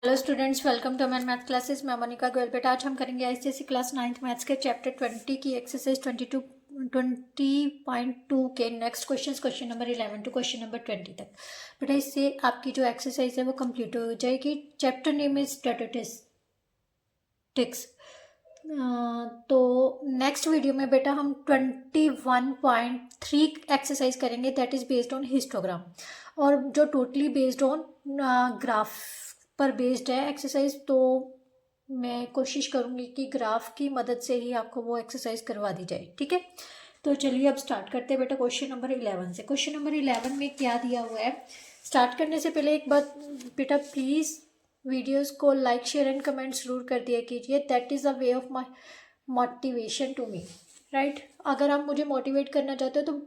Hello students, welcome to हमारे math classes. मैं मोनिका गोयल। बेटा आज हम करेंगे आईसीएसई क्लास 9th मैथ्स के चैप्टर 20 की एक्सरसाइज 20.2 के next question number 11 to question number 20 तक। बेटा इससे आपकी जो एक्सरसाइज है वो कंप्लीट हो जाएगी। Chapter name is statistics. तो नेक्स्ट वीडियो में बेटा हम 21.3 एक्सरसाइज करेंगे, that is based on histogram, और जो टोटली बेस्ड ऑन ग्राफ पर बेस्ड है एक्सरसाइज। तो मैं कोशिश करूँगी कि ग्राफ की मदद से ही आपको वो एक्सरसाइज करवा दी जाए, ठीक है। तो चलिए अब स्टार्ट करते हैं बेटा क्वेश्चन नंबर 11 से। क्वेश्चन नंबर 11 में क्या दिया हुआ है, स्टार्ट करने से पहले एक बात बेटा, प्लीज़ वीडियोस को लाइक शेयर एंड कमेंट ज़रूर कर दिया कीजिए। That is a way of my motivation to me, right. अगर आप मुझे मोटिवेट करना चाहते हो तो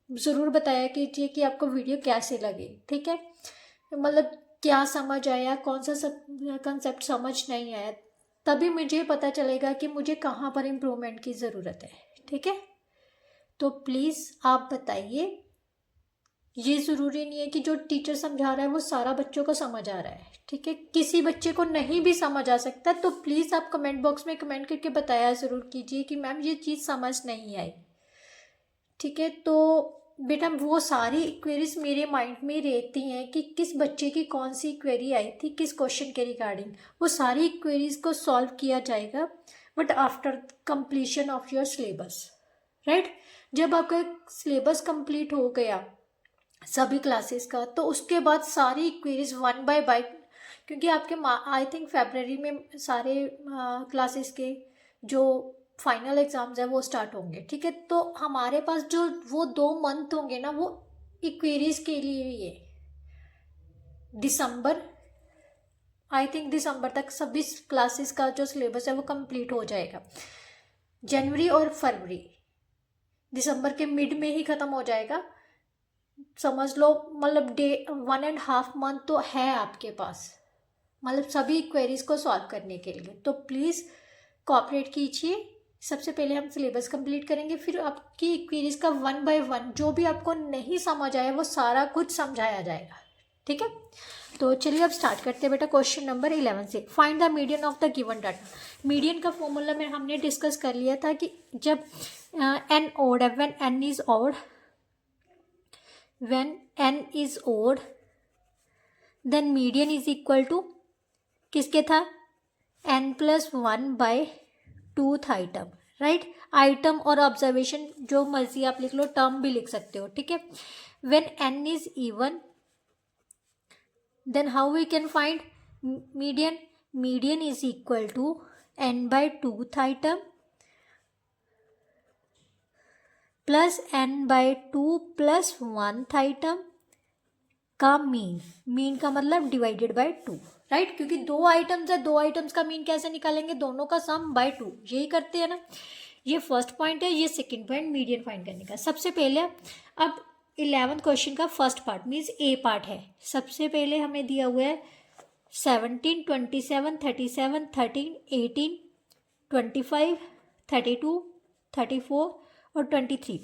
ज़रूर बताया कीजिए कि आपको वीडियो कैसे लगे, ठीक है। मतलब क्या समझ आया, कौन सा कंसेप्ट समझ नहीं आया, तभी मुझे पता चलेगा कि मुझे कहाँ पर इम्प्रूवमेंट की ज़रूरत है, ठीक है। तो प्लीज़ आप बताइए। ये ज़रूरी नहीं है कि जो टीचर समझा रहा है वो सारा बच्चों को समझ आ रहा है, ठीक है। किसी बच्चे को नहीं भी समझ आ सकता, तो प्लीज़ आप कमेंट बॉक्स में कमेंट करके बताया ज़रूर कीजिए कि मैम ये चीज़ समझ नहीं आई, ठीक है। तो बेटा वो सारी क्वेरीज मेरे माइंड में रहती हैं कि किस बच्चे की कौन सी क्वेरी आई थी किस क्वेश्चन के रिगार्डिंग। वो सारी क्वेरीज को सॉल्व किया जाएगा but after completion of your syllabus, right. जब आपका सिलेबस कंप्लीट हो गया सभी क्लासेस का, तो उसके बाद सारी क्वेरीज वन बाय क्योंकि आपके आई थिंक फरवरी में सारे क्लासेस के जो फाइनल एग्जाम्स है वो स्टार्ट होंगे, ठीक है। तो हमारे पास जो वो 2 मंथ होंगे ना, वो क्वेरीज के लिए ही है। दिसंबर, आई थिंक दिसंबर तक सभी क्लासेस का जो सिलेबस है वो कंप्लीट हो जाएगा। जनवरी और फरवरी, दिसंबर के मिड में ही ख़त्म हो जाएगा, समझ लो। मतलब 1.5 मंथ तो है आपके पास, मतलब सभी क्वेरीज को सॉल्व करने के लिए। तो प्लीज़ कोऑपरेट कीजिए। सबसे पहले हम सिलेबस कंप्लीट करेंगे, फिर आपकी क्वेरीज का 1 बाय 1 जो भी आपको नहीं समझ आया वो सारा कुछ समझाया जाएगा, ठीक है। तो चलिए अब स्टार्ट करते हैं बेटा क्वेश्चन नंबर 11 से। Find the median of the given data. Median का फॉर्मूला में हमने डिस्कस कर लिया था कि जब एन ओड है, when n is odd, when n is odd then median is equal to किसके था, n+1 by 2th item, right. Item और ऑब्जर्वेशन जो मर्जी आप लिख लो, टर्म भी लिख सकते हो, ठीक है। When n is even then how we can find median, median is equal to n by 2th item plus n by 2 plus 1th item का मीन। मीन का मतलब डिवाइडेड बाय 2, राइट। क्योंकि 2 आइटम्स है, 2 आइटम्स का mean कैसे निकालेंगे, दोनों का सम बाय 2, यही करते हैं ना। ये फर्स्ट पॉइंट है, ये सेकंड पॉइंट मीडियन फाइंड करने का। सबसे पहले अब 11th क्वेश्चन का फर्स्ट पार्ट मीन्स ए पार्ट है। सबसे पहले हमें दिया हुआ है 17, 27, 37, 13, 18, 25, 32, 34 और 23।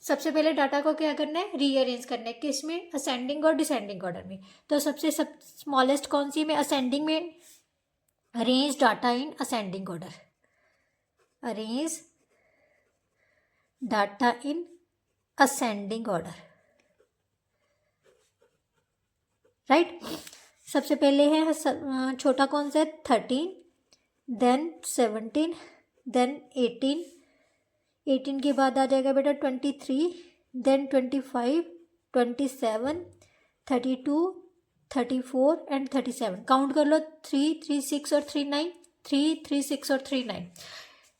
सबसे पहले डाटा को क्या करना है, रीअरेंज करना है, किस में, असेंडिंग और डिसेंडिंग ऑर्डर में। तो सबसे स्मॉलेस्ट कौन सी में, असेंडिंग में। Arrange data in ascending order, arrange data in ascending order, right. सबसे पहले है छोटा कौन सा है, 13, देन 17, देन 18, 18 के बाद आ जाएगा बेटा 23, देन 25, 27, 32, 34 एंड 37। काउंट कर लो, 3, 3, 6 और 3, 9, 3, 3, 6 और 3, 9।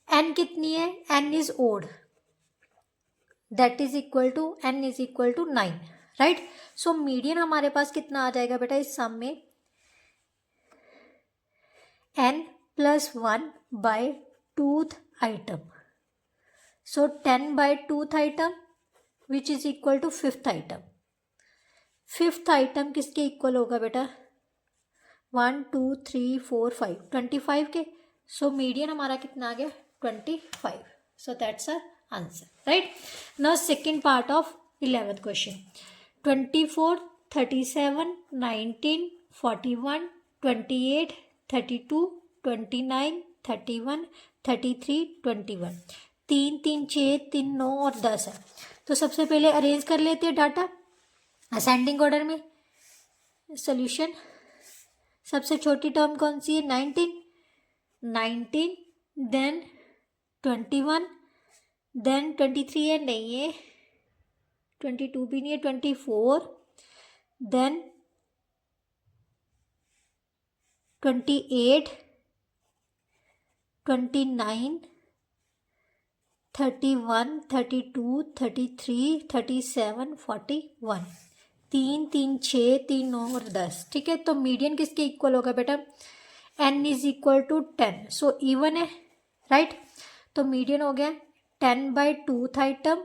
एन कितनी है, n is odd, that is equal to n is equal to 9, right. So median हमारे पास कितना आ जाएगा बेटा इस सम में, n+1 by 2th item. So 10 by 2th item which is equal to 5th item. 5th item किसके equal होगा बेटा, 1, 2, 3, 4, 5, 25 के। सो मीडियन हमारा कितना आ गया, 25। So that's our answer, right. Now second part of 11th question, 24, 37, 19, 41, 28, 32, 29, 31, 33, 21। 3, 3, 6, 3, 9 और 10 है। तो सबसे पहले अरेंज कर लेते हैं डाटा असेंडिंग ऑर्डर में। सोल्यूशन, सबसे छोटी टर्म कौन सी है? 19, देन 21, देन 23 है, नहीं है, 22 भी नहीं है, 24, देन 28, 29, 31, 32, 33, 37, 41। 3, 3, 6, 3, 9 और 10। ठीक है, तो मीडियन किसके इक्वल होगा बेटा? n is equal to 10। So even है, राइट। तो मीडियन हो गया 10/2 आइटम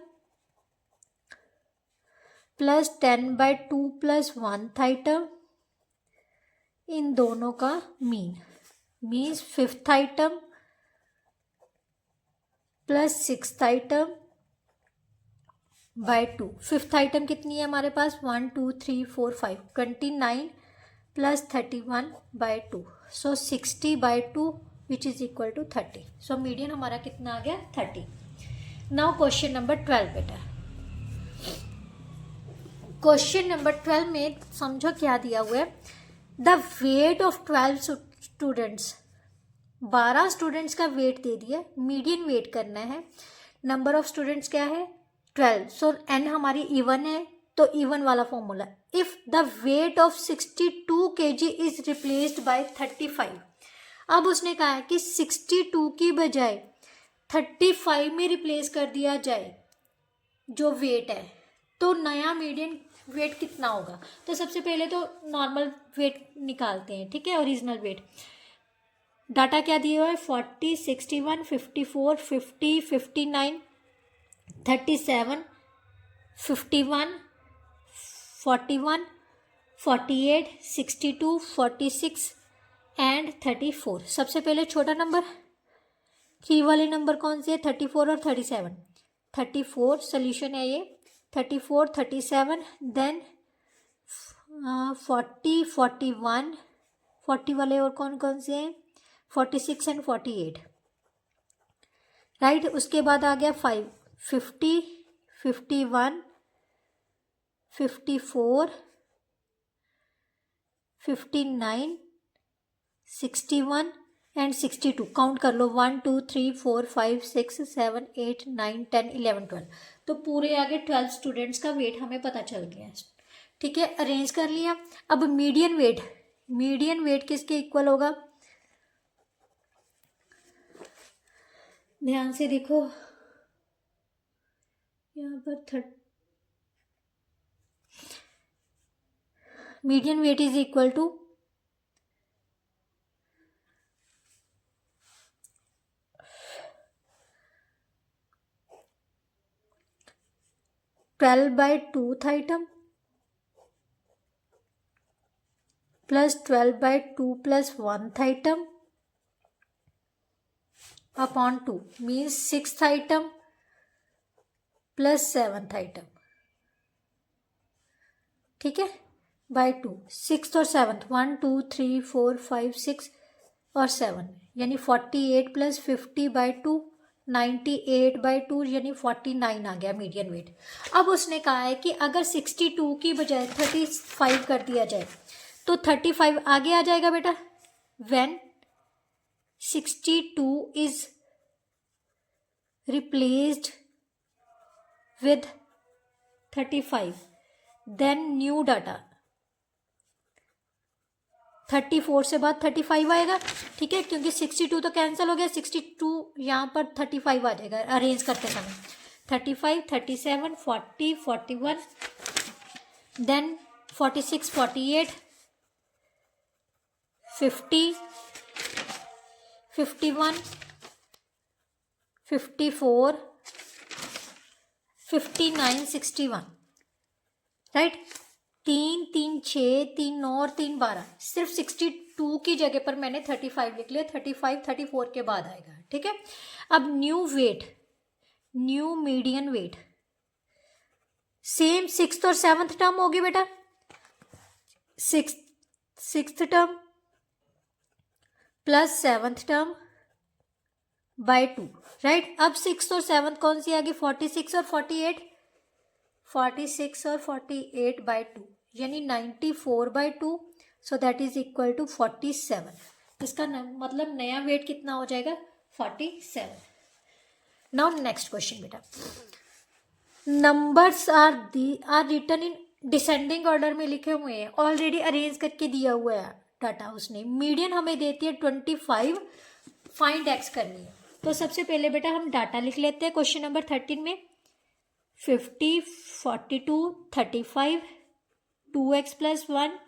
प्लस 10/2 प्लस 1 आइटम, इन दोनों का mean means 5th item plus 6th item by 2। 5th item कितनी है हमारे पास? 1, 2, 3, 4, 5, 29 plus 31/2। So 60/2 which is equal to 30। सो मीडियन हमारा कितना आ गया? 30। नाउ क्वेश्चन नंबर 12 बेटा। क्वेश्चन नंबर 12 में समझो क्या दिया हुआ है। The weight of 12 students, 12 students का वेट दे दिया, मीडियन वेट करना है। नंबर ऑफ स्टूडेंट्स क्या है? 12। सो n हमारी इवन है, तो इवन वाला formula. If the weight of 62 kg is replaced by 35। अब उसने कहा है कि 62 की बजाय 35 में रिप्लेस कर दिया जाए जो वेट है, तो नया मीडियन वेट कितना होगा? तो सबसे पहले तो नॉर्मल वेट निकालते हैं, ठीक है, ओरिजिनल वेट। डाटा क्या दिया हुआ है? 40, 61, 54, 50, 59, 37, 51, 41, 48, 62, 46 एंड 34। सबसे पहले छोटा नंबर 3 वाले नंबर कौन से है? 34 और 37। 34 सोल्यूशन है ये, 34, 37, देन 40, 41, 40 वाले और कौन कौन से हैं? 46 एंड 48, राइट। उसके बाद आ गया 5, 50, 51, 54, 59, 61 एंड 62। काउंट कर लो, 1, 2, 3, 4, 5, 6, 7, 8, 9, 10, 11, 12। तो पूरे आगे 12 स्टूडेंट्स का वेट हमें पता चल गया है, ठीक है, अरेंज कर लिया। अब मीडियन वेट किसके इक्वल होगा? ध्यान से देखो, यहाँ पर median weight is equal to 12/2 item plus 12/2 plus 1 item upon 2 means 6th item plus 7th item, ठीक है, बाय 2। 6th और 7th 1, 2, 3, 4, 5, 6 और 7 यानी 48 प्लस 50/2 98/2 यानी 49 आ गया मीडियन वेट। अब उसने कहा है कि अगर 62 की बजाय 35 कर दिया जाए तो 35 आगे आ जाएगा बेटा। When 62 is replaced with 35 then new data 34 से बाद 35 आएगा, ठीक है, क्योंकि 62 तो कैंसिल हो गया, 62 यहाँ पर 35 आ जाएगा अरेंज करते समय। 35, 37, 40, 41, देन 46, 48, 50, 51, 54, 59, 61, राइट। 3, 3, 6, 3, 9 और 3, 12। सिर्फ 62 की जगह पर मैंने 35 लिख लिया, 35 34 के बाद आएगा, ठीक है। अब new median weight same 6th और 7th टर्म होगी बेटा। 6th term plus 7th term by 2, right. अब 6th और 7th कौन सी आ गई, 46 और 48, 46 और 48 बाय 2 यानी 94/2, so that is equal to 47। इसका मतलब नया वेट कितना हो जाएगा, 47। नाउ नेक्स्ट क्वेश्चन बेटा, numbers are written in descending order में लिखे हुए हैं, ऑलरेडी अरेंज करके दिया हुआ है डाटा उसने। मीडियन हमें देती है 25, फाइंड एक्स करनी है। तो सबसे पहले बेटा हम डाटा लिख लेते हैं क्वेश्चन नंबर 13 में। 50, 42, 35, 2x + 1,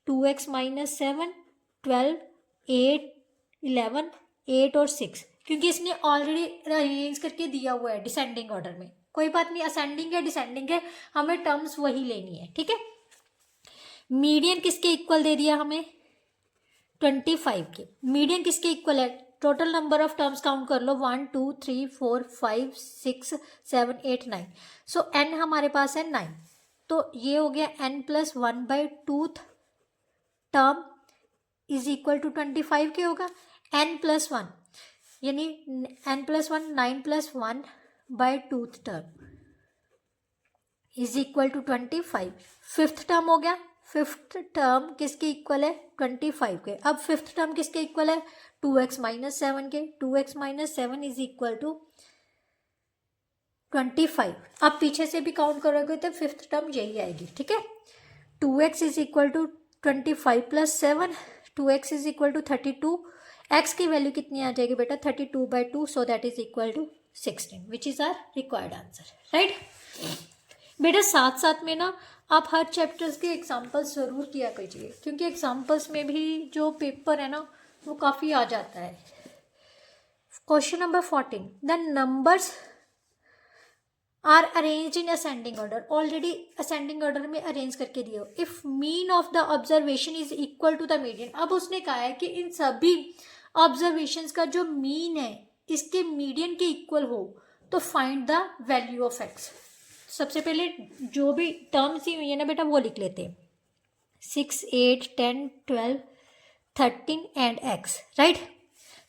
2x - 7, 12, 8, 11, 8 और 6, क्योंकि इसने ऑलरेडी अरेंज करके दिया हुआ है डिसेंडिंग ऑर्डर में। कोई बात नहीं, असेंडिंग है डिसेंडिंग है, हमें टर्म्स वही लेनी है, ठीक है। मीडियन किसके इक्वल दे दिया हमें, 25 के। मीडियन किसके इक्वल है, total number of terms count कर लो, 1 2 3 4 5 6 7 8 9। सो n हमारे पास है 9, तो ये हो गया n + 1/2 term is equal to 25 के होगा। n + 1 यानी n + 1 9 + 1/2 term is equal to 25। Fifth term हो गया, फिफ्थ टर्म किसके इक्वल है, 25 के। अब फिफ्थ टर्म किसके इक्वल है, 2x - 7 के। 2x - 7 is equal to 25। अब पीछे से भी काउंट करोगे तो फिफ्थ टर्म यही आएगी, ठीक है। 2x is equal to 25 + 7, 2x is equal to 32। x की वैल्यू कितनी आ जाएगी बेटा, 32/2, so that is equal to 16, which is are required answer, right. बेटा साथ साथ में ना आप हर चैप्टर्स के एग्जाम्पल्स ज़रूर किया कीजिए, क्योंकि एग्जाम्पल्स में भी जो पेपर है ना वो काफ़ी आ जाता है। Question number 14, the numbers are arrange in ascending order, already ascending order में अरेंज करके दिए हो। If mean of the observation is equal to the median, अब उसने कहा है कि इन सभी ऑब्जर्वेशंस का जो मीन है इसके मीडियन के इक्वल हो, तो find the value of x. सबसे पहले जो भी टर्म्स ही हुई है ना बेटा वो लिख लेते हैं, 6 8 10 12 13 एंड x, राइट।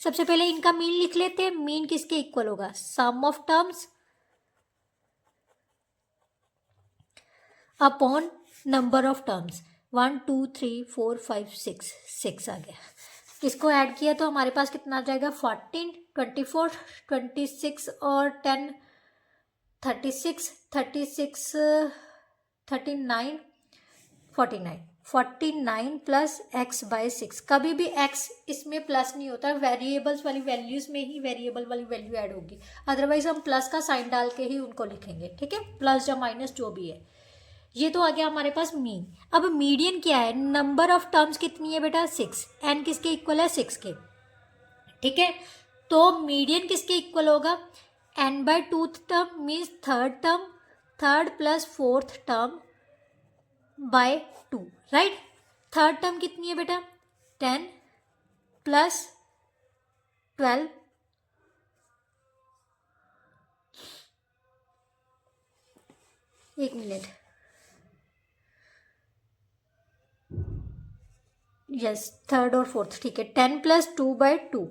सबसे पहले इनका मीन लिख लेते हैं। मीन किसके इक्वल होगा, sum of terms upon number of terms, 1 2 3 4 5 6, 6 आ गया। इसको ऐड किया तो हमारे पास कितना आ जाएगा, 14 24 26 और 10 36 36 39 49, 49 प्लस x/6। कभी भी x इसमें प्लस नहीं होता, वेरिएबल्स वाली वैल्यूज में ही वेरिएबल वाली वैल्यू ऐड होगी, अदरवाइज हम प्लस का साइन डाल के ही उनको लिखेंगे, ठीक है, प्लस या माइनस जो भी है। ये तो आ गया हमारे पास मीन। अब मीडियन क्या है, नंबर ऑफ टर्म्स कितनी है बेटा, 6, n किसके इक्वल है, 6 के, ठीक है। तो मीडियन किसके इक्वल होगा, n/2 term means third term, third plus fourth term by 2, right. Third term कितनी है बेटा, 10 + 12, एक मिनट, यस थर्ड और फोर्थ, ठीक है। 10 + 2/2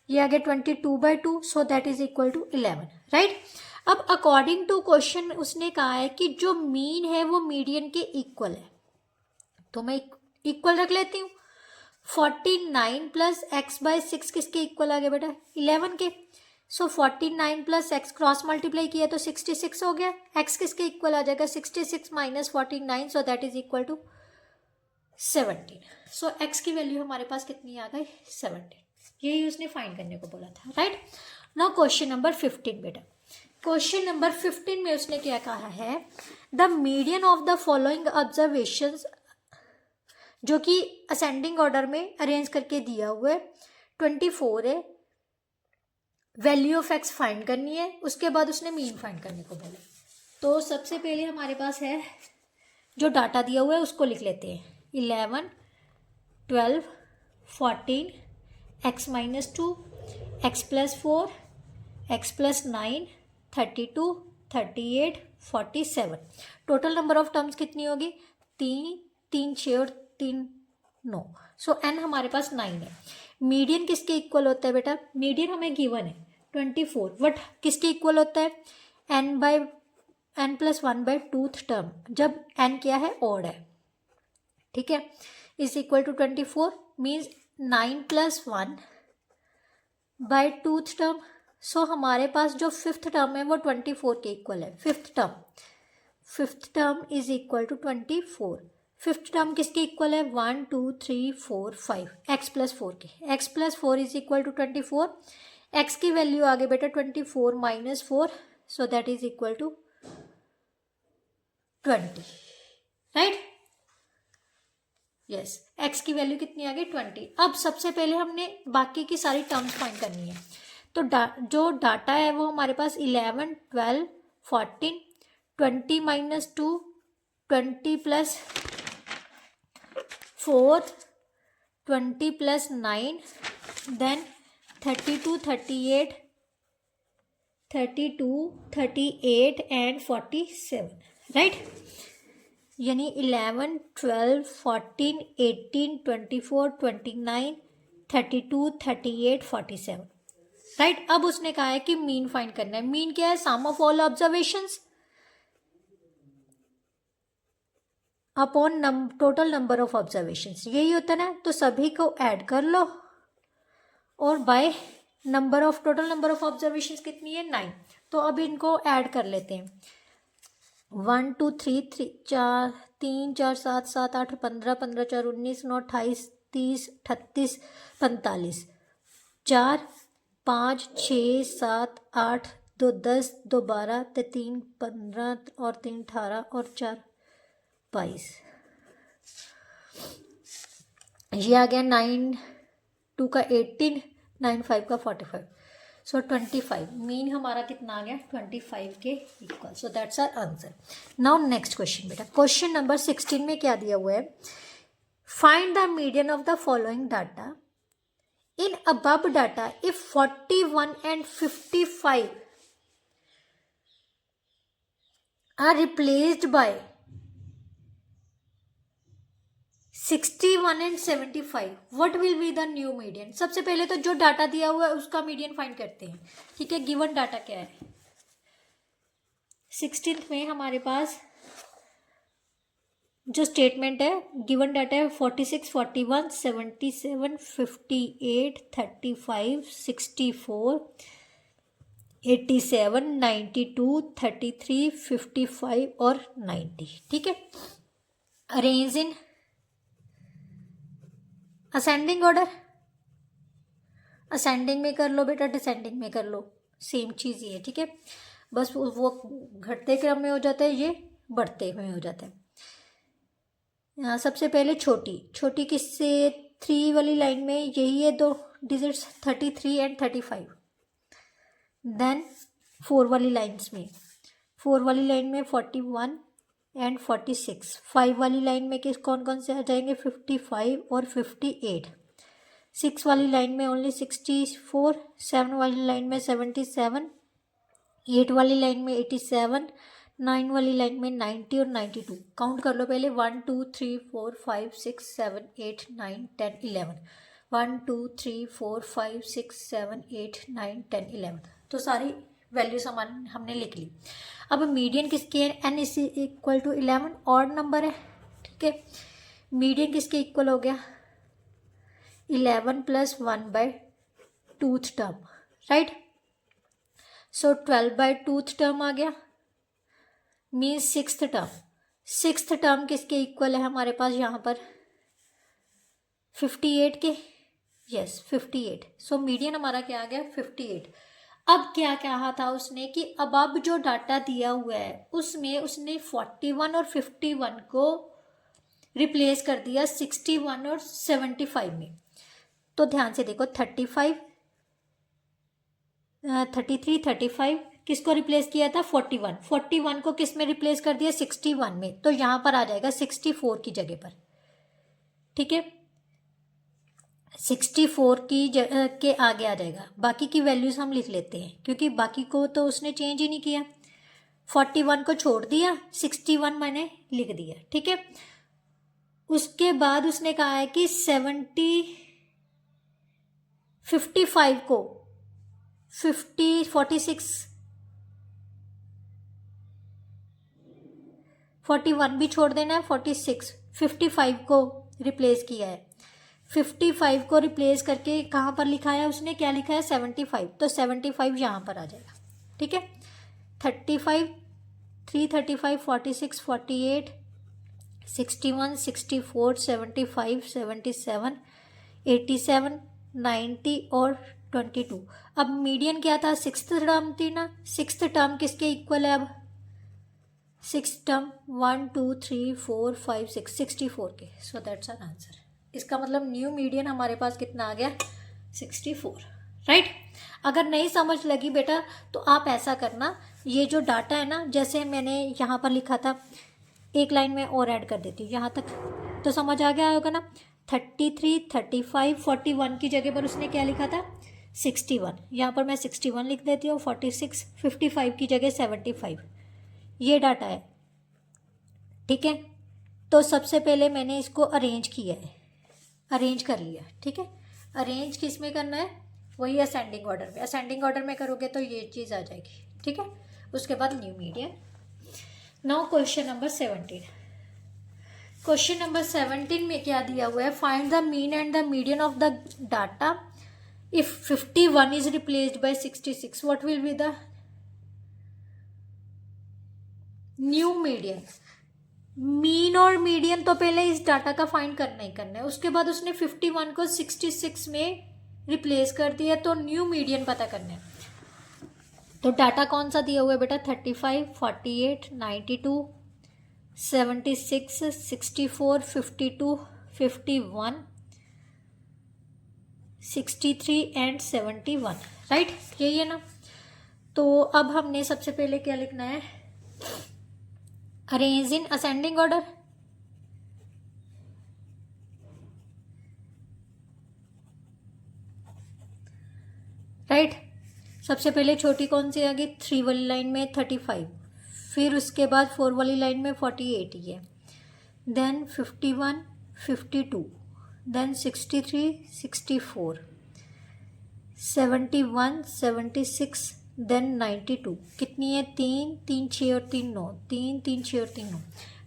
ये आ गया 22/2, so that is equal to 11, right. अब अकॉर्डिंग टू क्वेश्चन उसने कहा है कि जो मीन है वो मीडियन के इक्वल है, तो मैं इक्वल रख लेती हूँ। 49 + x/6 किसके इक्वल आ गया बेटा, 11 के। सो 49 + x क्रॉस मल्टीप्लाई किया तो 66 हो गया। x किसके इक्वल आ जाएगा, 66 - 49, so that is equal to 17। So x की वैल्यू हमारे पास कितनी आ गई, 17। यही उसने फाइंड करने को बोला था, राइट। नाउ क्वेश्चन नंबर 15 बेटा, क्वेश्चन नंबर 15 में उसने क्या कहा है, the median of the following observations, जो कि असेंडिंग ऑर्डर में अरेंज करके दिया हुआ है, 24 है, वैल्यू ऑफ एक्स फाइंड करनी है, उसके बाद उसने मीन फाइंड करने को बोला। तो सबसे पहले हमारे पास है जो डाटा दिया हुआ है उसको लिख लेते हैं, 11 12 14 x - 2 x + 4 x + 9 32 38 47। Total number of terms कितनी होगी, 3 3 6 और 3 नो। सो n हमारे पास 9 है। मीडियन किसके इक्वल होता है बेटा? मीडियन हमें गिवन है 24, बट किसके इक्वल होता है? n+1/2th टर्म, जब n क्या है? ऑड है, ठीक है, is equal to 24 means 9+1/2th term. So हमारे पास जो फिफ्थ टर्म है वो 24 के इक्वल है। Fifth term is equal to 24। Fifth term किसके इक्वल है? 1 2 3 4 5 x+4 के। x+4 is equal to 24। x की वैल्यू आ गई बेटा 24 - 4, so that is equal to 20, right? Yes, x की वैल्यू कितनी आ गई? 20। अब सबसे पहले हमने बाकी की सारी टर्म्स फाइंड करनी है। तो जो डाटा है वो हमारे पास 11 12 14 20 - 2 20 + 4 20 + 9 देन 32 38 एंड 47, राइट? यानी 11 12 14 18 24 29 32 38 47, राइट? अब उसने कहा है कि मीन फाइंड करना है। मीन क्या है? Sum of all observations upon total number of observations, यही होता है ना। तो सभी को ऐड कर लो और by total number of observations कितनी है? 9। तो अब इनको ऐड कर लेते हैं। 1 2 3 4 3 4 7 7 8 15 15 4 19 9 28 30 38 45 4 5 6 7 8 2 10 2 12 3 15 और 3 18 और 4 22, ये आ गया 9 2 का 18 9 5 का 45, सो 25। मीन हमारा कितना आ गया? 25 के equal. So that's our answer. Now next question बेटा, क्वेश्चन नंबर 16 में क्या दिया हुआ है? Find the median of the following data in above data if 41 and 55 are replaced by 61 and 75, what will be the new median? सबसे पहले तो जो डाटा दिया हुआ है उसका मीडियन फाइंड करते हैं, ठीक है। गिवन डाटा क्या है? 16th में हमारे पास जो स्टेटमेंट है, गिवन डाटा है 46 41 77 58 35 64 87 92 33 55 और 90, ठीक है। Arrange in ascending order, ascending में कर लो बेटा, डिसेंडिंग में कर लो, सेम चीज़ ही है, ठीक है। बस वो घटते क्रम में हो जाता है, ये बढ़ते हुए हो जाता है। यहाँ सबसे पहले छोटी किससे? 3 वाली लाइन में यही है दो डिजिट्स 33 एंड 35। देन 4 वाली लाइन्स में 41 एंड 46। 5 वाली लाइन में कौन कौन से आ जाएंगे? 55 और 58। 6 वाली लाइन में ओनली 64। 7 वाली लाइन में 77। 8 वाली लाइन में 87। 9 वाली लाइन में 90 और 92। काउंट कर लो पहले, 1 2 3 4 5 6 7 8 9 10 11। 1 2 3 4 5 6 7 8 9 10 11। तो सारी वैल्यूज हमने लिख ली। अब मीडियन किसकी है? n is equal to 11, odd number है, ठीक है। मीडियन किसके इक्वल हो गया? 11 + 1/2th टर्म, राइट। सो 12/2th टर्म आ गया, मीन्स सिक्स्थ टर्म किसके इक्वल है हमारे पास यहाँ पर? 58 के, यस 58। सो मीडियन हमारा क्या आ गया? 58। अब क्या कहा था उसने कि अब जो डाटा दिया हुआ है उसमें उसने 41 और 51 को रिप्लेस कर दिया 61 और 75 में। तो ध्यान से देखो, 33 35 किसको रिप्लेस किया था? 41 को किस में रिप्लेस कर दिया? 61 में। तो यहाँ पर आ जाएगा 64 की जगह पर, ठीक है। 64 की के आगे आ जाएगा। बाकी की वैल्यूज हम लिख लेते हैं क्योंकि बाकी को तो उसने चेंज ही नहीं किया। 41 को छोड़ दिया, 61 मैंने लिख दिया, ठीक है। उसके बाद उसने कहा है कि 55 को 41 भी छोड़ देना है, 55 को रिप्लेस किया है। 55 को रिप्लेस करके कहाँ पर लिखा है उसने, क्या लिखा है 75, तो 75 यहाँ पर आ जाएगा। ठीक है, 35, 335, 46, 48, 61, 64, 75, 77, 87, 90 और 22। अब मीडियन क्या था, सिक्स्थ टर्म थी ना, सिक्स्थ टर्म किसके इक्वल है, अब सिक्स टर्म 1 2 3 4 5 6 64 के। So that's our answer. इसका मतलब न्यू मीडियन हमारे पास कितना आ गया, 64, राइट। अगर नहीं समझ लगी बेटा तो आप ऐसा करना, ये जो डाटा है ना, जैसे मैंने यहाँ पर लिखा था, एक लाइन में और ऐड कर देती हूँ यहाँ तक, तो समझ आ गया होगा ना। 33, 35, 41 की जगह पर उसने क्या लिखा था 61, यहाँ पर मैं 61 लिख देती हूँ। 46, 55 की जगह 75, ये डाटा है। ठीक है, तो सबसे पहले मैंने इसको अरेंज किया है, अरेंज कर लिया। ठीक है, अरेंज किस में करना है, वही असेंडिंग ऑर्डर में। असेंडिंग ऑर्डर में करोगे तो ये चीज़ आ जाएगी। ठीक है, उसके बाद new median. Now question number 17। Question number 17 में क्या दिया हुआ है, find the mean and the median of the data if 51 is replaced by 66, what will be the new median. Mean और मीडियन तो पहले इस डाटा का फाइंड करना ही करना है, उसके बाद उसने 51 को 66 में रिप्लेस कर दिया, तो न्यू मीडियन पता करना है। तो डाटा कौन सा दिया हुआ है बेटा, 35, 48, 92, 76, 64, 52, 51, 63 एंड 71, राइट, यही है ना। तो अब हमने सबसे पहले क्या लिखना है, arrange in ascending order. Right, सबसे पहले छोटी कौन सी आ गई, 3 वाली लाइन में 35, फिर उसके बाद 4 वाली लाइन में 48 ही है, देन 51, 52, देन 63, 64, 71, 76, देन 92। कितनी है, 3 3 6 और 3 9, 3 3 6 और 3 9,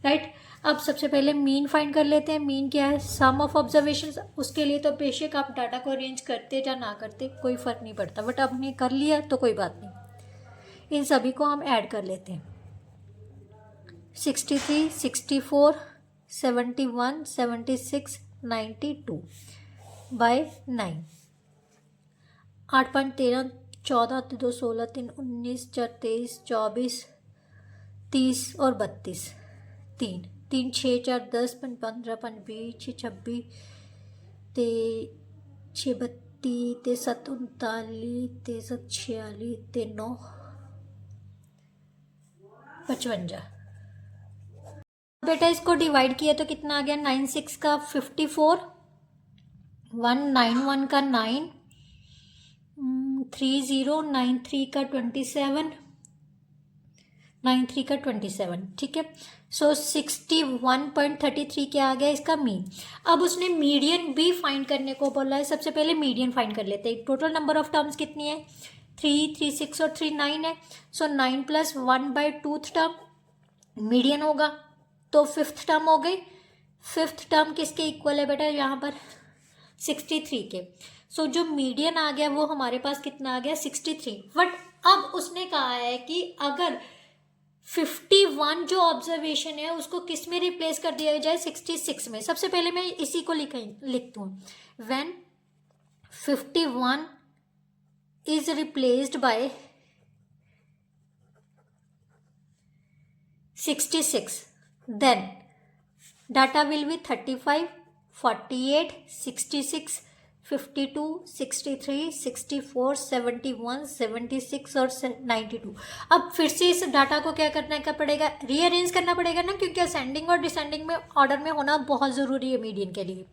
राइट। अब सबसे पहले मीन फाइंड कर लेते हैं। मीन क्या है, सम ऑफ ऑब्जर्वेशंस। उसके लिए तो बेशक आप डाटा को अरेंज करते या ना करते कोई फ़र्क नहीं पड़ता, बट आपने कर लिया तो कोई बात नहीं। इन सभी को हम ऐड कर लेते हैं, 63, 64, 71, 76, 92 बाय 9। 8 5 13, 14 2 16 3 19 4 23 24 30 और 32, 3 3 6 4 10 5 15 5 20 6 26 ते 6 32 ते 7 39 ते 7 46 ते 9 55। बेटा इसको डिवाइड किया तो कितना आ गया, 9 6 का 54, 1 9 1 का 9, 3 0 9 3 का 27, 9 3 का 27। ठीक है, सो 61.33 क्या आ गया इसका मीन। अब उसने मीडियन भी फाइंड करने को बोला है, सबसे पहले मीडियन फाइंड कर लेते हैं। टोटल नंबर ऑफ टर्म्स कितनी है, 3 3 6 और 3 9 है, सो 9 + 1/2 टर्म मीडियन होगा, तो 5th टर्म हो गई। 5th टर्म किसके इक्वल है बेटा, यहाँ पर 63 के। सो जो मीडियन आ गया वो हमारे पास कितना आ गया, 63। बट अब उसने कहा है कि अगर 51 जो ऑब्जर्वेशन है उसको किस में रिप्लेस कर दिया जाए, 66 में। सबसे पहले मैं इसी को लिखती हूँ, when 51 is replaced by 66, then data will be 35, 48, 66, 52, 63, 64, 71, 76 और 92। अब फिर से इस डाटा को क्या करना का पड़ेगा, रीअरेंज करना पड़ेगा ना, क्योंकि असेंडिंग और डिसेंडिंग में ऑर्डर में होना बहुत ज़रूरी है मीडियन के लिए।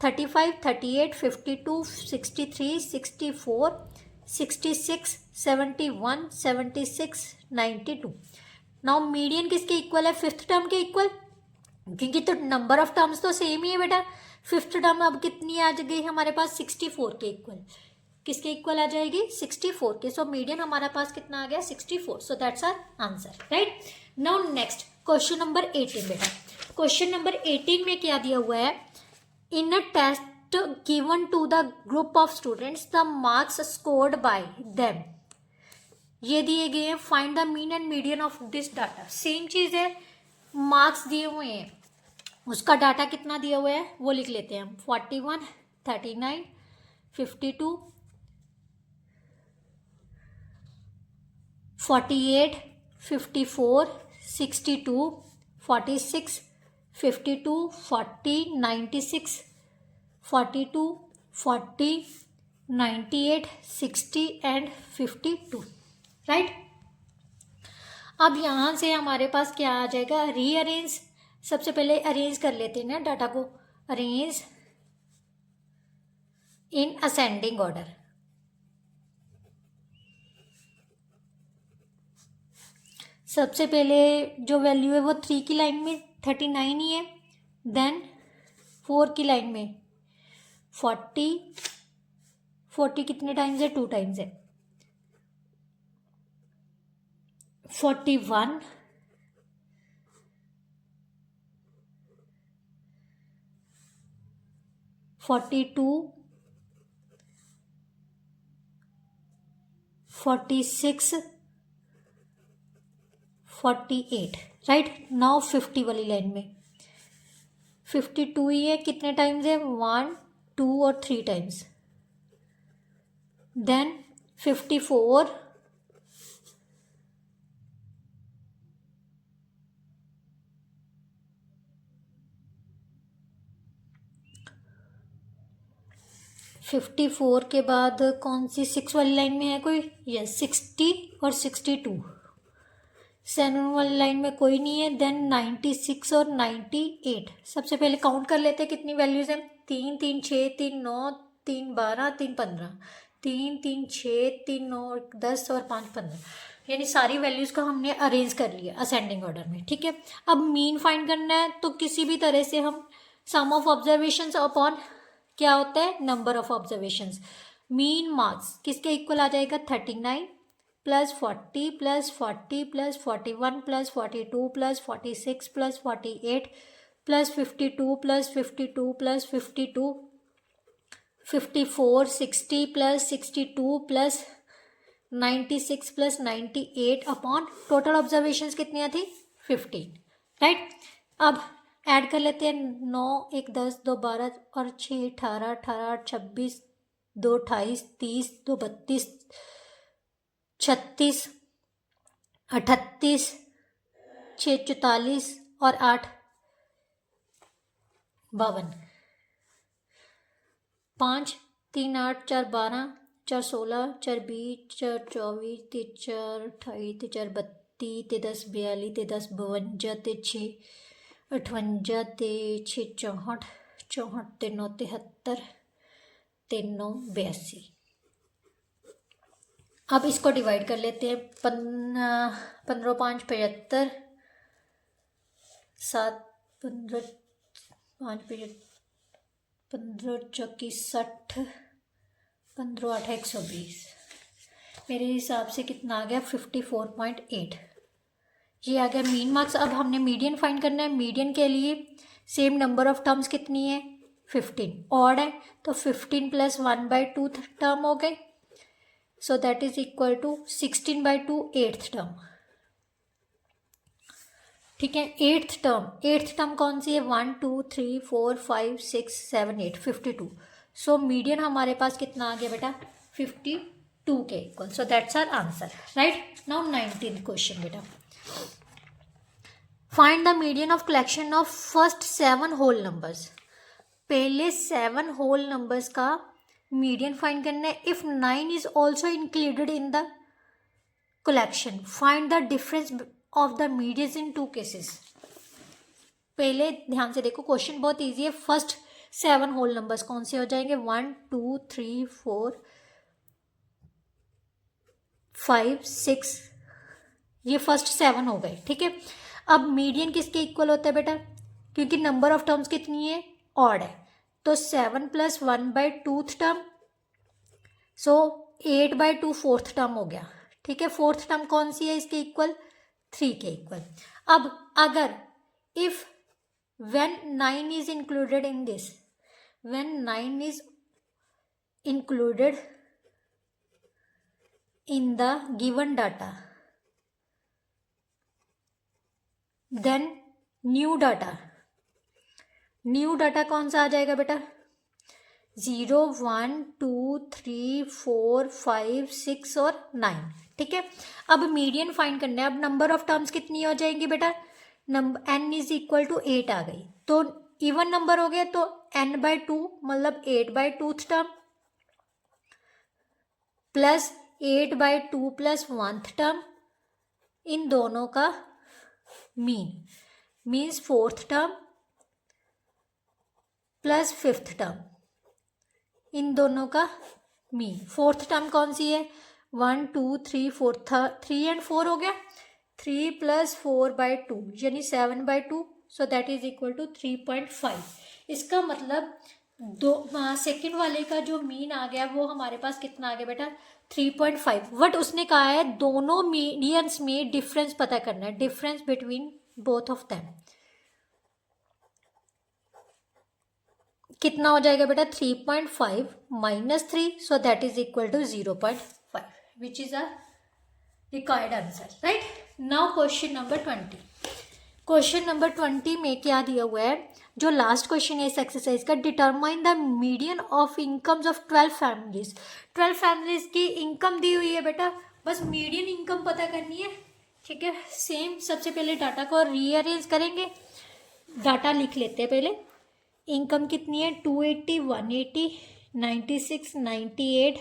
35, 38, 52, 63, 64, 66, 71, 76, 92। नाउ मीडियन किसके इक्वल है, 5th टर्म के इक्वल, क्योंकि तो नंबर ऑफ टर्म्स तो सेम ही है बेटा। फिफ्थ टर्म अब कितनी आ गई हमारे पास, 64 के इक्वल। किसके इक्वल आ जाएगी, 64 के। सो मीडियन हमारे पास कितना आ गया, 64। So that's our answer, right. Now next question number 18 बेटा। क्वेश्चन नंबर 18 में क्या दिया हुआ है, in a test given to the group of students the marks scored by them, ये दिए गए हैं, find the mean and median of this data. Same चीज है, मार्क्स दिए हुए हैं, उसका डाटा कितना दिया हुआ है वो लिख लेते हैं हम। 41, 39, 52, 48, 54, 62, 46, 52, 40, 96, 42, 40, 98, 60 एंड 52, राइट। अब यहाँ से हमारे पास क्या आ जाएगा, रीअरेंज। सबसे पहले अरेंज कर लेते हैं ना डाटा को, अरेंज इन असेंडिंग ऑर्डर। सबसे पहले जो वैल्यू है वो 3 की लाइन में 39 ही है, देन 4 की लाइन में 40 कितने टाइम्स है, 2 टाइम्स है, 41, 42, 46, 48, राइट। नाउ 50 वाली लाइन में 52 ही है, कितने टाइम्स है, 1, 2 और 3 टाइम्स, देन 54, 54 के बाद कौन सी 6 वाली लाइन में है कोई, यस 60 और 62। 7 वाली लाइन में कोई नहीं है, देन 96 और 98। सबसे पहले काउंट कर लेते हैं कितनी वैल्यूज हैं, 3, 3, 6, 3, 9, 3, 12, 3, 15, 3, 3, 6, 3, 9, 10 और 5, 15, यानी सारी वैल्यूज को हमने अरेंज कर लिया असेंडिंग ऑर्डर में, ठीक है। अब मीन फाइंड करना है, तो किसी भी तरह से हम सम ऑफ ऑब्जर्वेशंस अपॉन क्या होता है, number of observations, mean marks किसके इक्वल आ जाएगा, 39 plus 40 plus 40 plus 41 plus 42 plus 46 plus 48 plus 52 plus 52 plus 52, 54, 60 plus 62 plus 96 plus 98 upon total observations कितनी थी, 15, राइट। अब ऐड कर लेते हैं, 9, 1, 10, 2, 12 और 6, 18, 18, 26, 2, 28, 30, 2, 32, 36, 38, 6, 44 और 8, 52, 5, 3, 8, 4, 12, 4, 16, 4, 20, 4, 24, 3, 4, 28, 4, 32, 10, 42, 10, 52, 6, 58, 6, 64, 64, 3, 9, 73, 3, 9, 82। अब इसको डिवाइड कर लेते हैं, 15, 5, 75, 7, 15, 5, 15, चौकी 60, 15, 8, 120। मेरे हिसाब से कितना आ गया, 54.8, ये आ गया मीन मार्क्स। अब हमने मीडियन फाइंड करना है, मीडियन के लिए सेम नंबर ऑफ टर्म्स कितनी है, 15, ऑड है तो 15 प्लस 1/2 टर्म हो गए, so that is equal to 16/2 8th term, ठीक है। एट्थ टर्म कौन सी है, 1, 2, 3, 4, 5, 6, 7, 8, 52। सो मीडियन हमारे पास कितना आ गया बेटा, 52 के equal, so that's our answer, right. Now 19th question बेटा, find the median of collection of first 7 whole numbers. पहले 7 होल नंबर्स का मीडियन फाइंड करना है। If 9 is also included in the collection, find the difference of the medians in 2 cases. पहले ध्यान से देखो, question बहुत इजी है। फर्स्ट 7 होल नंबर्स कौन से हो जाएंगे, 1, 2, 3, 4, 5, 6, ये फर्स्ट 7 हो गए, ठीक है। अब मीडियन किसके इक्वल होता है बेटा, क्योंकि नंबर ऑफ टर्म्स कितनी है, ऑड है। तो 7 + 1/2 टर्म, सो 8/2 फोर्थ टर्म हो गया। ठीक है, फोर्थ टर्म कौन सी है इसके इक्वल, 3 के इक्वल। अब अगर if when 9 is included in this, when 9 is included in the given data, then new data कौन सा आ जाएगा बेटा, 0 1 2 3 4 5 6 और 9। ठीक है, अब मीडियन फाइंड करना है। अब नंबर ऑफ टर्म्स कितनी हो जाएंगी बेटा, number n is equal to 8 आ गई, तो इवन नंबर हो गया, तो n/2 मतलब 8/2 term plus 8/2 plus 1th term, इन दोनों का mean means 4th term plus 5th term, इन दोनों का मीन। 4th टर्म कौन सी है, 1 2 3 4, 3 और 4 हो गया, 3 + 4/2 यानी 7/2, so that is equal to 3.5। इसका मतलब सेकंड वाले का जो मीन आ गया वो हमारे पास कितना आ गया बेटा, 3.5। बट उसने कहा है दोनों मीडियंस में डिफरेंस पता करना है, difference between both of them कितना हो जाएगा बेटा, 3.5 - 3, so that is equal to 0.5, which is a required answer, right. Now question number 20। Question number 20 में क्या दिया हुआ है, जो लास्ट क्वेश्चन है इस एक्सरसाइज का, determine the median of incomes of 12 families. 12 families की इनकम दी हुई है बेटा, बस मीडियन इनकम पता करनी है। ठीक है, सेम सबसे पहले डाटा को रीअरेंज करेंगे, डाटा लिख लेते हैं पहले। इनकम कितनी है, 280 180 96 98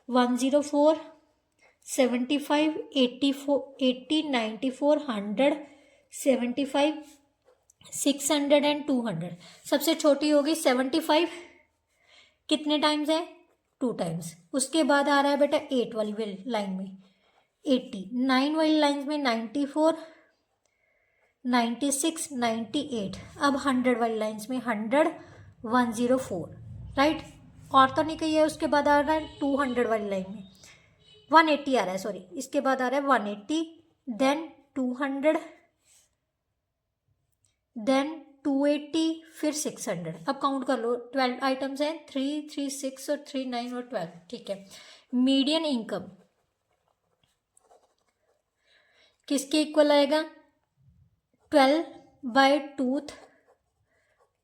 104 75 84 80 94 100 75 600 एंड 200। सबसे छोटी होगी 75, कितने टाइम्स है, 2 टाइम्स। उसके बाद आ रहा है बेटा 8 वाली लाइन में 80, 9 वाली लाइन में 94 96 98, अब 100 वाली लाइन्स में 100 104, राइट। और तो नहीं कही है। उसके बाद आ रहा है 200 वाली लाइन में 180 आ रहा है, सॉरी, इसके बाद आ रहा है 180, देन 200, देन 280, फिर 600। अब काउंट कर लो, 12 आइटम्स हैं, 3 3 6 और 3 9 और 12। ठीक है, मीडियन इनकम किसके इक्वल आएगा, 12/2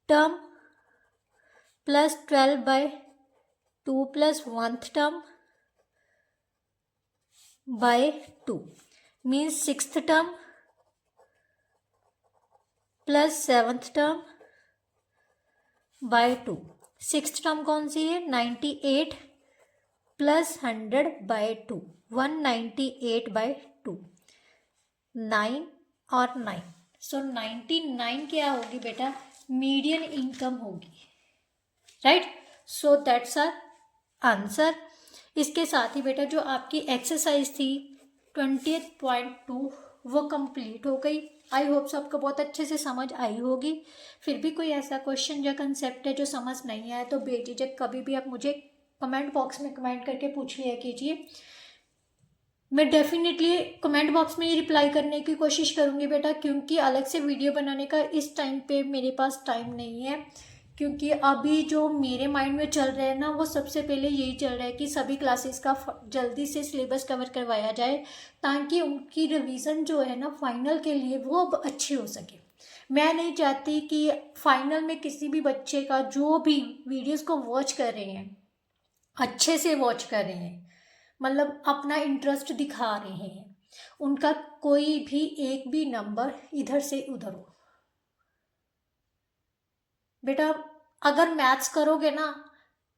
term plus 12/2 plus 1th term by 2 means 6th term plus 7th term by 2। 6th term कौन सी है, 98 प्लस 100/2, 198/2, 9 और 9, सो 99 क्या होगी बेटा, मीडियन इनकम होगी, right. So that's our answer. इसके साथ ही बेटा जो आपकी एक्सरसाइज थी 20.2 वो कंप्लीट हो गई। आई होप सबको बहुत अच्छे से समझ आई होगी। फिर भी कोई ऐसा क्वेश्चन या कंसेप्ट है जो समझ नहीं आया तो बेझिझक कभी भी आप मुझे कमेंट बॉक्स में कमेंट करके पूछ लिया कीजिए। मैं डेफिनेटली कमेंट बॉक्स में ही रिप्लाई करने की कोशिश करूँगी बेटा, क्योंकि अलग से वीडियो बनाने का इस टाइम पे मेरे पास टाइम नहीं है। क्योंकि अभी जो मेरे माइंड में चल रहा है ना, वो सबसे पहले यही चल रहा है कि सभी क्लासेस का जल्दी से सिलेबस कवर करवाया जाए, ताकि उनकी रिवीजन जो है ना फाइनल के लिए वो अब अच्छी हो सके। मैं नहीं चाहती कि फाइनल में किसी भी बच्चे का जो भी वीडियोस को वॉच कर रहे हैं अच्छे से वॉच कर रहे हैं, मतलब अपना इंटरेस्ट दिखा रहे हैं, उनका कोई भी एक भी नंबर इधर से उधर हो। बेटा अगर मैथ्स करोगे ना,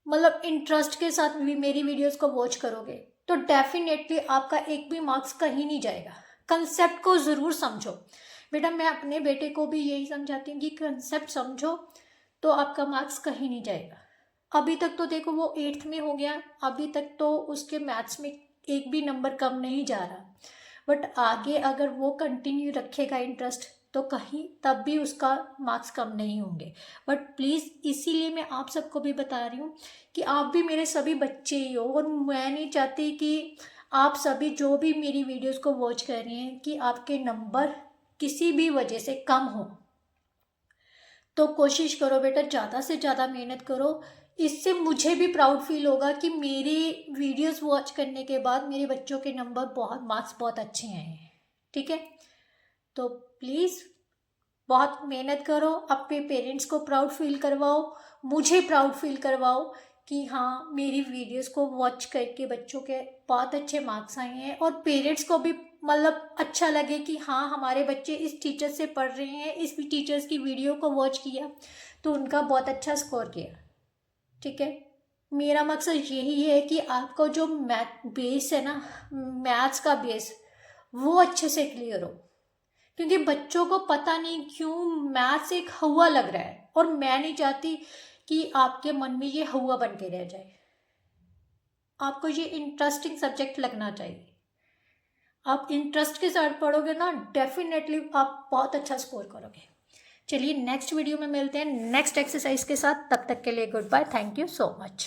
मतलब इंटरेस्ट के साथ भी मेरी वीडियोस को वॉच करोगे, तो डेफिनेटली आपका एक भी मार्क्स कहीं नहीं जाएगा। कंसेप्ट को ज़रूर समझो बेटा, मैं अपने बेटे को भी यही समझाती हूँ कि कंसेप्ट समझो तो आपका मार्क्स कहीं नहीं जाएगा। अभी तक तो देखो वो 8th में हो गया, अभी तक तो उसके मैथ्स में एक भी नंबर कम नहीं जा रहा, बट आगे अगर वो कंटिन्यू रखेगा इंटरेस्ट तो कहीं तब भी उसका मार्क्स कम नहीं होंगे। बट प्लीज़ इसीलिए मैं आप सबको भी बता रही हूँ कि आप भी मेरे सभी बच्चे ही हो, और मैं नहीं चाहती कि आप सभी जो भी मेरी वीडियोस को वॉच कर रहे हैं कि आपके नंबर किसी भी वजह से कम हो। तो कोशिश करो बेटा, ज़्यादा से ज़्यादा मेहनत करो। इससे मुझे भी प्राउड फील होगा कि मेरी वीडियोस वॉच करने के बाद मेरे बच्चों के नंबर बहुत, मार्क्स बहुत अच्छे आए हैं। ठीक है, तो प्लीज़ बहुत मेहनत करो, अपने पेरेंट्स को प्राउड फील करवाओ, मुझे प्राउड फील करवाओ कि हाँ मेरी वीडियोस को वॉच करके बच्चों के बहुत अच्छे मार्क्स आए हैं, और पेरेंट्स को भी मतलब अच्छा लगे कि हाँ हमारे बच्चे इस टीचर से पढ़ रहे हैं, इस टीचर्स की वीडियो को वॉच किया तो उनका बहुत अच्छा स्कोर किया। ठीक है, मेरा मकसद यही है कि आपको जो मैथ बेस है ना, मैथ्स का बेस, वो अच्छे से क्लियर हो। क्योंकि बच्चों को पता नहीं क्यों मैथ्स एक हवा लग रहा है, और मैं नहीं चाहती कि आपके मन में ये हवा बन के रह जाए। आपको ये इंटरेस्टिंग सब्जेक्ट लगना चाहिए। आप इंटरेस्ट के साथ पढ़ोगे ना, डेफिनेटली आप बहुत अच्छा स्कोर करोगे। चलिए नेक्स्ट वीडियो में मिलते हैं नेक्स्ट एक्सरसाइज के साथ। तब तक के लिए goodbye, thank you so much.